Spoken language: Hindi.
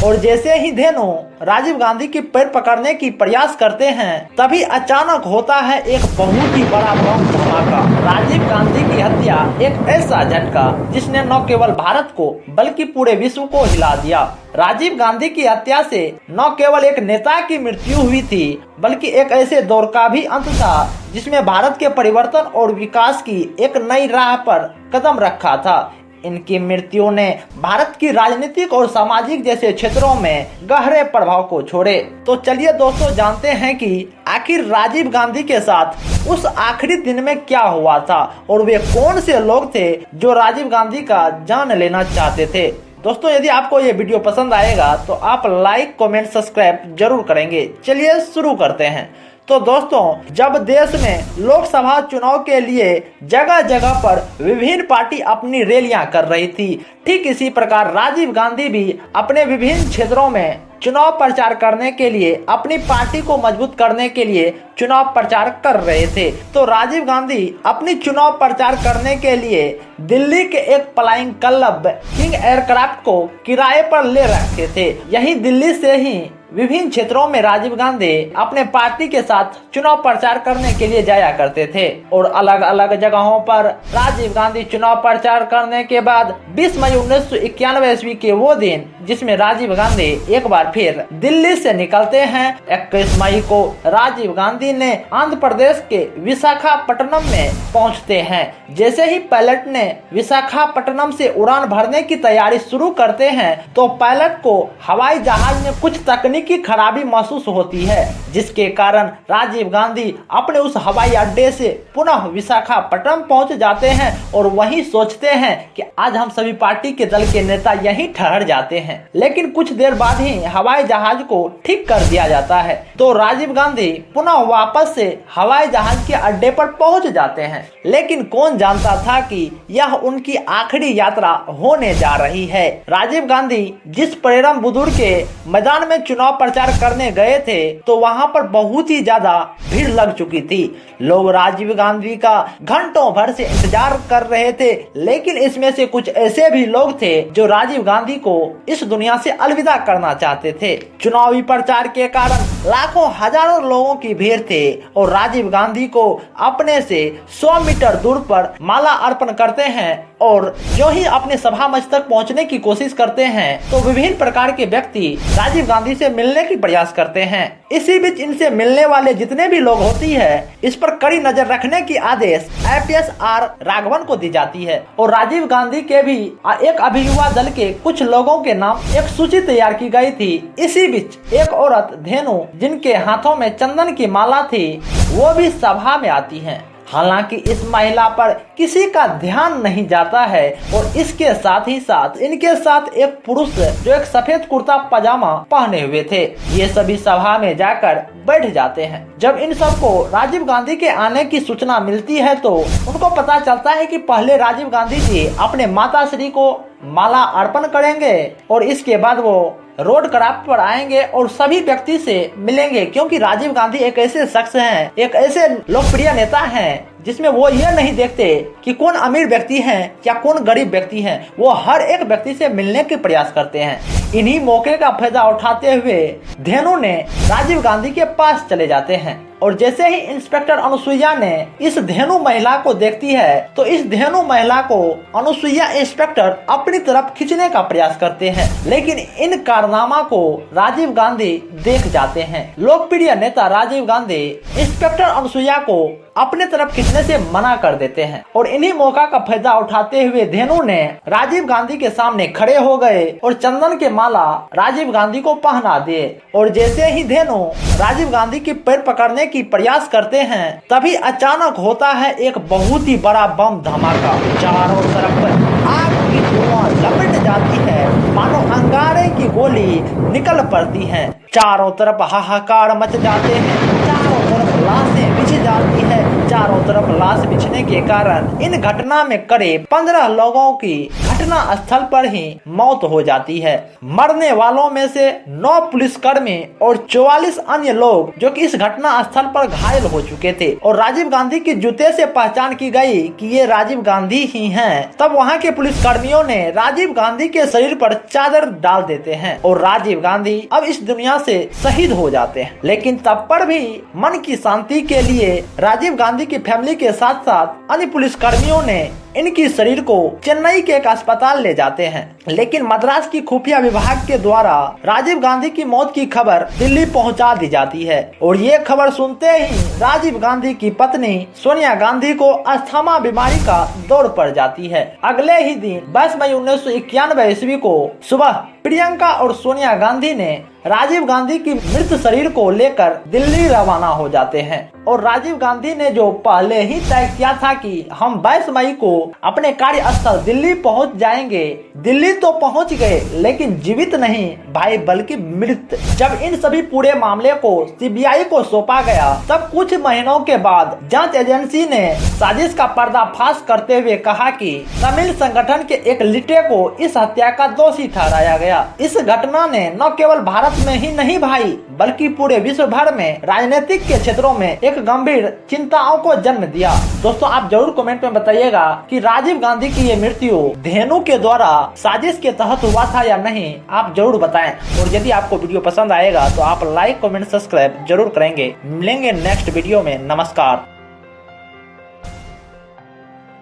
और जैसे ही धेनु राजीव गांधी की पैर पकड़ने की प्रयास करते हैं तभी अचानक होता है एक बहुत ही बड़ा बम धमाका। राजीव गांधी की हत्या एक ऐसा झटका जिसने न केवल भारत को बल्कि पूरे विश्व को हिला दिया। राजीव गांधी की हत्या से न केवल एक नेता की मृत्यु हुई थी बल्कि एक ऐसे दौर का भी अंत था जिसमें भारत के परिवर्तन और विकास की एक नई राह पर कदम रखा था। इनकी मृत्यु ने भारत की राजनीतिक और सामाजिक जैसे क्षेत्रों में गहरे प्रभाव को छोड़े। तो चलिए दोस्तों जानते हैं कि आखिर राजीव गांधी के साथ उस आखिरी दिन में क्या हुआ था और वे कौन से लोग थे जो राजीव गांधी का जान लेना चाहते थे। दोस्तों यदि आपको ये वीडियो पसंद आएगा तो आप लाइक कमेंट सब्सक्राइब जरूर करेंगे। चलिए शुरू करते हैं। तो दोस्तों जब देश में लोकसभा चुनाव के लिए जगह जगह पर विभिन्न पार्टी अपनी रैलियां कर रही थी, ठीक इसी प्रकार राजीव गांधी भी अपने विभिन्न क्षेत्रों में चुनाव प्रचार करने के लिए अपनी पार्टी को मजबूत करने के लिए चुनाव प्रचार कर रहे थे। तो राजीव गांधी अपनी चुनाव प्रचार करने के लिए दिल्ली के एक फ्लाइंग क्लब किंग एयरक्राफ्ट को किराए पर ले रखे थे। यही दिल्ली से ही विभिन्न क्षेत्रों में राजीव गांधी अपने पार्टी के साथ चुनाव प्रचार करने के लिए जाया करते थे और अलग अलग जगहों पर राजीव गांधी चुनाव प्रचार करने के बाद 20 मई 1991 ईस्वी के वो दिन जिसमें राजीव गांधी एक बार फिर दिल्ली से निकलते हैं। 21 मई को राजीव गांधी ने आंध्र प्रदेश के विशाखापट्टनम में पहुंचते हैं। जैसे ही पायलट ने विशाखापट्टनम से उड़ान भरने की तैयारी शुरू करते हैं तो पायलट को हवाई जहाज में कुछ तकनीकी खराबी महसूस होती है, जिसके कारण राजीव गांधी अपने उस हवाई अड्डे से पुनः विशाखापट्टनम पहुंच जाते हैं और वहीं सोचते हैं कि आज हम सभी पार्टी के दल के नेता यहीं ठहर जाते हैं। लेकिन कुछ देर बाद ही हवाई जहाज को ठीक कर दिया जाता है तो राजीव गांधी पुनः वापस से हवाई जहाज के अड्डे पर पहुंच जाते हैं। लेकिन कौन जानता था कि यह उनकी आखिरी यात्रा होने जा रही है। राजीव गांधी जिस प्रेरम बुजुर्ग के मैदान में चुनाव प्रचार करने गए थे तो वहां पर बहुत ही ज्यादा भीड़ लग चुकी थी। लोग राजीव गांधी का घंटों भर से इंतजार कर रहे थे, लेकिन इसमें से कुछ ऐसे भी लोग थे जो राजीव गांधी को इस दुनिया से अलविदा करना चाहते थे। चुनावी प्रचार के कारण लाखों हजारों लोगों की भीड़ थे और राजीव गांधी को अपने से 100 मीटर दूर पर माला अर्पण करते हैं और जो ही अपने सभा मंच तक पहुंचने की कोशिश करते हैं तो विभिन्न प्रकार के व्यक्ति राजीव गांधी से मिलने की प्रयास करते हैं। इसी बीच इनसे मिलने वाले जितने भी लोग होती है इस पर कड़ी नजर रखने की आदेश IPS R राघवन को दी जाती है और राजीव गांधी के भी एक अभियुवा दल के कुछ लोगों के नाम एक सूची तैयार की गई थी। इसी बीच एक औरत धेनु जिनके हाथों में चंदन की माला थी वो भी सभा में आती है। हालांकि इस महिला पर किसी का ध्यान नहीं जाता है और इसके साथ ही साथ इनके साथ एक पुरुष जो एक सफेद कुर्ता पजामा पहने हुए थे, ये सभी सभा में जाकर बैठ जाते हैं। जब इन सबको राजीव गांधी के आने की सूचना मिलती है तो उनको पता चलता है कि पहले राजीव गांधी जी अपने माता श्री को माला अर्पण करेंगे और इसके बाद वो रोड क्राफ्ट पर आएंगे और सभी व्यक्ति से मिलेंगे, क्योंकि राजीव गांधी एक ऐसे शख्स हैं, एक ऐसे लोकप्रिय नेता हैं जिसमें वो ये नहीं देखते कि कौन अमीर व्यक्ति है या कौन गरीब व्यक्ति है, वो हर एक व्यक्ति से मिलने के प्रयास करते हैं। इन्हीं मौके का फायदा उठाते हुए धेनु ने राजीव गांधी के पास चले जाते हैं और जैसे ही इंस्पेक्टर अनुसुईया ने इस धेनु महिला को देखती है तो इस धेनु महिला को अनुसुईया इंस्पेक्टर अपनी तरफ खींचने का प्रयास करते हैं, लेकिन इन कारनामा को राजीव गांधी देख जाते हैं। लोकप्रिय नेता राजीव गांधी इंस्पेक्टर अनुसुईया को अपने तरफ खींचने से मना कर देते हैं और इन्हीं मौका का फायदा उठाते हुए धेनु ने राजीव गांधी के सामने खड़े हो गए और चंदन के माला राजीव गांधी को पहना दिए और जैसे ही धेनु राजीव गांधी के पैर पकड़ने की प्रयास करते हैं तभी अचानक होता है एक बहुत ही बड़ा बम धमाका। चारों तरफ आग की धुआं लपट जाती है, मानो अंगारे की गोली निकल पड़ती है। चारों तरफ हाहाकार मच जाते हैं, चारों तरफ लाशें बिछ जाती है, चारों तरफ लाश बिछने के कारण इन घटना में करीब 15 लोगों की घटना स्थल पर ही मौत हो जाती है। मरने वालों में से 9 पुलिसकर्मी और 44 अन्य लोग जो कि इस घटना स्थल पर घायल हो चुके थे। और राजीव गांधी के जूते से पहचान की गई कि ये राजीव गांधी ही हैं। तब वहां के पुलिसकर्मियों ने राजीव गांधी के शरीर पर चादर डाल देते हैं और राजीव गांधी अब इस दुनिया से शहीद हो जाते हैं। लेकिन तब पर भी मन की शांति के लिए राजीव गांधी की फैमिली के साथ साथ अन्य पुलिसकर्मियों ने इनकी शरीर को चेन्नई के एक अस्पताल ले जाते हैं। लेकिन मद्रास की खुफिया विभाग के द्वारा राजीव गांधी की मौत की खबर दिल्ली पहुंचा दी जाती है और ये खबर सुनते ही राजीव गांधी की पत्नी सोनिया गांधी को अस्थमा बीमारी का दौर पड़ जाती है। अगले ही दिन 22 मई 1991 ईस्वी को सुबह प्रियंका और सोनिया गांधी ने राजीव गांधी की मृत शरीर को लेकर दिल्ली रवाना हो जाते हैं। और राजीव गांधी ने जो पहले ही तय किया था कि हम 22 मई को अपने कार्यस्थल दिल्ली पहुंच जाएंगे, दिल्ली तो पहुंच गए लेकिन जीवित नहीं भाई बल्कि मृत। जब इन सभी पूरे मामले को सीबीआई को सौंपा गया तब कुछ महीनों के बाद जांच एजेंसी ने साजिश का पर्दाफाश करते हुए कहा कि तमिल संगठन के एक लिटे को इस हत्या का दोषी ठहराया गया। इस घटना ने न केवल भारत में ही नहीं भाई बल्कि पूरे विश्व भर में राजनीतिक के क्षेत्रों में एक गंभीर चिंताओं को जन्म दिया। दोस्तों आप जरूर कमेंट में बताइएगा कि राजीव गांधी की ये मृत्यु धेनु के द्वारा साजिश के तहत हुआ था या नहीं, आप जरूर बताएं। और यदि आपको वीडियो पसंद आएगा तो आप लाइक कमेंट सब्सक्राइब जरूर करेंगे। मिलेंगे नेक्स्ट वीडियो में। नमस्कार।